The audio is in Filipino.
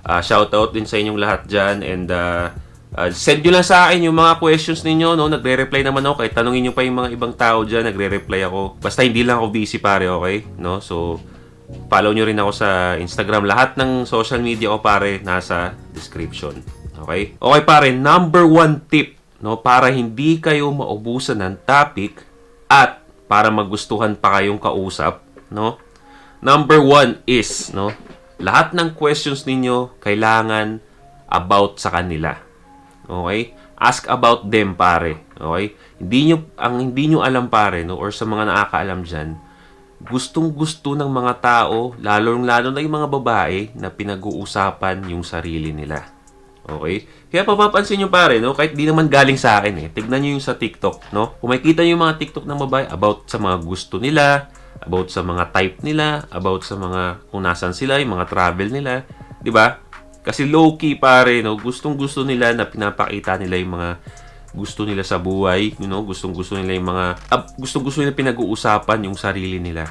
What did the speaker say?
Shoutout din sa inyong lahat dyan. And send nyo lang sa akin yung mga questions ninyo. No? Nagre-reply naman ako. Kahit tanungin nyo pa yung mga ibang tao dyan, nagre-reply ako. Basta hindi lang ako busy pare, okay? No? So, follow nyo rin ako sa Instagram. Lahat ng social media ko pare, nasa description. Okay? Okay pare, number 1 tip. No? Para hindi kayo maubusan ng topic at para magustuhan pa kayong kausap. No? Number 1 is, no? Lahat ng questions ninyo kailangan about sa kanila. Okay? Ask about them, pare. Okay? Hindi nyo alam, pare, no? Or sa mga nakakaalam dyan, gustong-gusto ng mga tao, lalo na yung mga babae, na pinag-uusapan yung sarili nila. Okay? Kaya papapansin nyo, pare, no? Kahit di naman galing sa akin, eh. Tignan nyo yung sa TikTok, no? Kung makikita nyo yung mga TikTok ng babae about sa mga gusto nila, about sa mga type nila, about sa mga kung nasan sila, yung mga travel nila, 'di ba? Kasi low-key pare, no, gustong-gusto nila na pinapakita nila yung mga gusto nila sa buhay, you know, gustong-gusto nila yung mga gustong-gusto nila pinag-uusapan yung sarili nila.